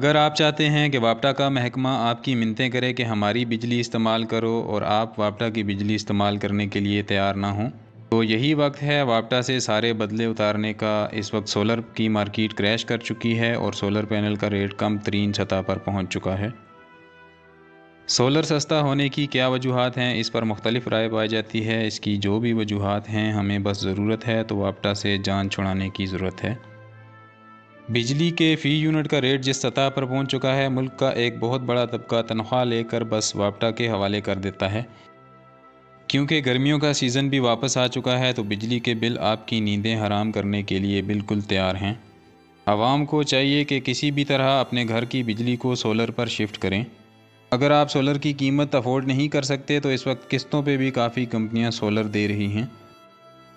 अगर आप चाहते हैं कि वापटा का महकमा आपकी मिन्नतें करे कि हमारी बिजली इस्तेमाल करो और आप वापटा की बिजली इस्तेमाल करने के लिए तैयार ना हों, तो यही वक्त है वापटा से सारे बदले उतारने का। इस वक्त सोलर की मार्केट क्रैश कर चुकी है और सोलर पैनल का रेट कम तरीन सतह पर पहुंच चुका है। सोलर सस्ता होने की क्या वजूहात हैं, इस पर मुख्तलिफ राय पाई जाती है। इसकी जो भी वजूहात हैं, हमें बस ज़रूरत है तो वापटा से जान छुड़ाने की ज़रूरत है। बिजली के फ़ी यूनिट का रेट जिस सतह पर पहुंच चुका है, मुल्क का एक बहुत बड़ा तबका तनख्वाह लेकर बस वापटा के हवाले कर देता है। क्योंकि गर्मियों का सीज़न भी वापस आ चुका है, तो बिजली के बिल आपकी नींदें हराम करने के लिए बिल्कुल तैयार हैं। आवाम को चाहिए कि किसी भी तरह अपने घर की बिजली को सोलर पर शिफ्ट करें। अगर आप सोलर की कीमत अफोर्ड नहीं कर सकते, तो इस वक्त किस्तों पे भी काफ़ी कंपनियां सोलर दे रही हैं।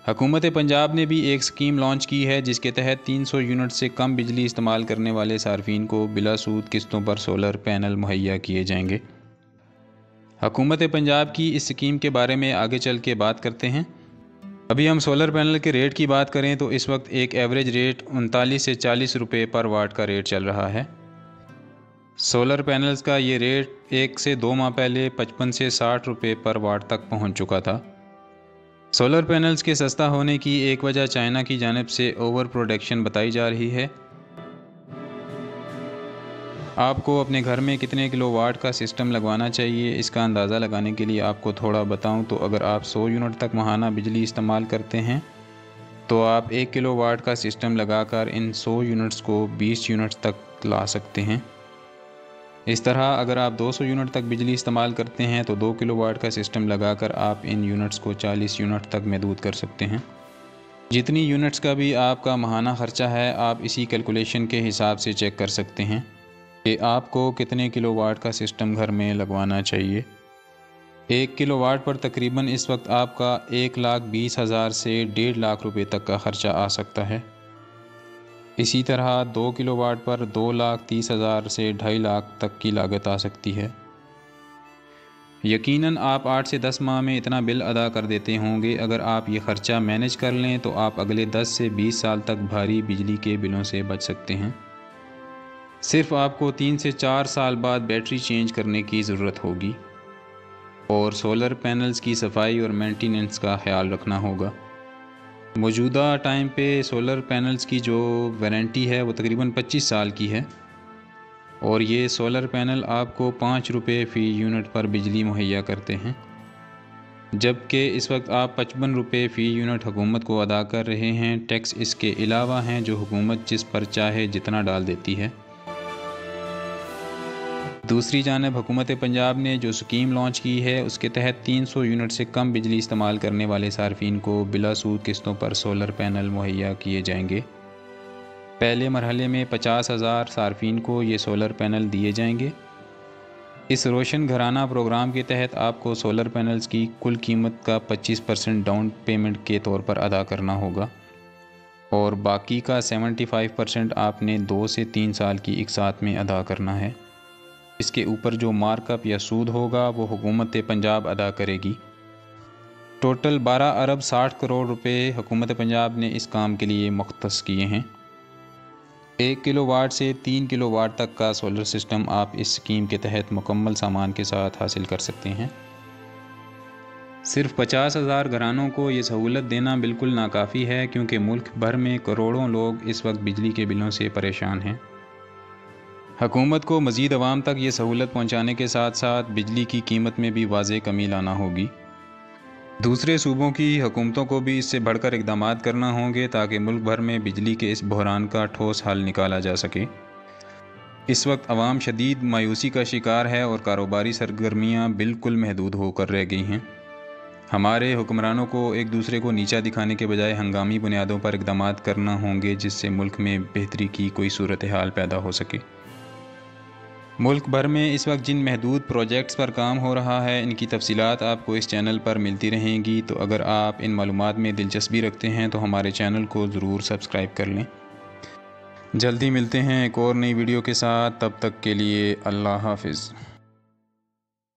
हुकूमत पंजाब ने भी एक स्कीम लॉन्च की है जिसके तहत 300 यूनिट से कम बिजली इस्तेमाल करने वाले सार्फिन को बिला सूद किस्तों पर सोलर पैनल मुहैया किए जाएंगे। हुकूमत पंजाब की इस स्कीम के बारे में आगे चल के बात करते हैं। अभी हम सोलर पैनल के रेट की बात करें तो इस वक्त एक एवरेज रेट 39 से 40 रुपये पर वाट का रेट चल रहा है। सोलर पैनल्स का ये रेट 1 से 2 माह पहले 55 से 60 रुपये पर वाट तक पहुंच चुका था। सोलर पैनल्स के सस्ता होने की एक वजह चाइना की जानिब से ओवर प्रोडक्शन बताई जा रही है। आपको अपने घर में कितने किलोवाट का सिस्टम लगवाना चाहिए, इसका अंदाज़ा लगाने के लिए आपको थोड़ा बताऊं तो अगर आप 100 यूनिट तक माहाना बिजली इस्तेमाल करते हैं तो आप 1 किलोवाट का सिस्टम लगाकर इन 100 यूनिट्स को 20 यूनिट्स तक ला सकते हैं। इस तरह अगर आप 200 यूनिट तक बिजली इस्तेमाल करते हैं तो 2 किलोवाट का सिस्टम लगाकर आप इन यूनिट्स को 40 यूनिट तक महदूद कर सकते हैं। जितनी यूनिट्स का भी आपका माहाना ख़र्चा है, आप इसी कैलकुलेशन के हिसाब से चेक कर सकते हैं कि आपको कितने किलोवाट का सिस्टम घर में लगवाना चाहिए। 1 किलोवाट पर तकरीबन इस वक्त आपका 1,20,000 से 1.5 लाख रुपए तक का ख़र्चा आ सकता है। इसी तरह 2 किलोवाट पर 2,30,000 से 2.5 लाख तक की लागत आ सकती है। यकीनन आप 8 से 10 माह में इतना बिल अदा कर देते होंगे। अगर आप ये ख़र्चा मैनेज कर लें तो आप अगले 10 से 20 साल तक भारी बिजली के बिलों से बच सकते हैं। सिर्फ आपको 3 से 4 साल बाद बैटरी चेंज करने की ज़रूरत होगी और सोलर पैनल्स की सफाई और मेंटेनेंस का ख्याल रखना होगा। मौजूदा टाइम पे सोलर पैनल्स की जो वारंटी है वो तकरीबन 25 साल की है और ये सोलर पैनल आपको 5 रुपये फ़ी यूनिट पर बिजली मुहैया करते हैं, जबकि इस वक्त आप 55 रुपये फ़ी यूनिट हुकूमत को अदा कर रहे हैं। टैक्स इसके अलावा हैं जो हुकूमत जिस पर चाहे जितना डाल देती है। दूसरी जानब हुकूमत पंजाब ने जो स्कीम लॉन्च की है उसके तहत 300 यूनिट से कम बिजली इस्तेमाल करने वाले सार्फिन को बिला सूद किस्तों पर सोलर पैनल मुहैया किए जाएंगे। पहले मरहले में 50,000 सार्फिन को ये सोलर पैनल दिए जाएंगे। इस रोशन घराना प्रोग्राम के तहत आपको सोलर पैनल्स की कुल कीमत का 25% डाउन पेमेंट के तौर पर अदा करना होगा और बाकी का 75% आपने 2 से 3 साल की एक साथ में अदा करना है। इसके ऊपर जो मार्कअप या सूद होगा वो हुकूमत पंजाब अदा करेगी। टोटल 12 अरब 60 करोड़ रुपए हुकूमत पंजाब ने इस काम के लिए मुख्तस किए हैं। 1 किलोवाट से 3 किलोवाट तक का सोलर सिस्टम आप इस स्कीम के तहत मुकम्मल सामान के साथ हासिल कर सकते हैं। सिर्फ 50,000 घरानों को ये सहूलत देना बिल्कुल नाकाफ़ी है, क्योंकि मुल्क भर में करोड़ों लोग इस वक्त बिजली के बिलों से परेशान हैं। हुकूमत को मज़ीद आवाम तक ये सहूलत पहुँचाने के साथ साथ बिजली की कीमत में भी वाज़ेह कमी लाना होगी। दूसरे सूबों की हुकूमतों को भी इससे बढ़कर इक़दाम करना होंगे ताकि मुल्क भर में बिजली के इस बहरान का ठोस हल निकाला जा सके। इस वक्त आवाम शदीद मायूसी का शिकार है और कारोबारी सरगर्मियाँ बिल्कुल महदूद होकर रह गई हैं। हमारे हुक्मरानों को एक दूसरे को नीचा दिखाने के बजाय हंगामी बुनियादों पर इक़दाम करना होंगे जिससे मुल्क में बेहतरी की कोई सूरत हाल पैदा हो सके। मुल्क भर में इस वक्त जिन महदूद प्रोजेक्ट्स पर काम हो रहा है, इनकी तफसीलात आपको इस चैनल पर मिलती रहेंगी। तो अगर आप इन मालूमात में दिलचस्पी रखते हैं तो हमारे चैनल को ज़रूर सब्सक्राइब कर लें। जल्दी मिलते हैं एक और नई वीडियो के साथ, तब तक के लिए अल्लाह हाफ़िज़।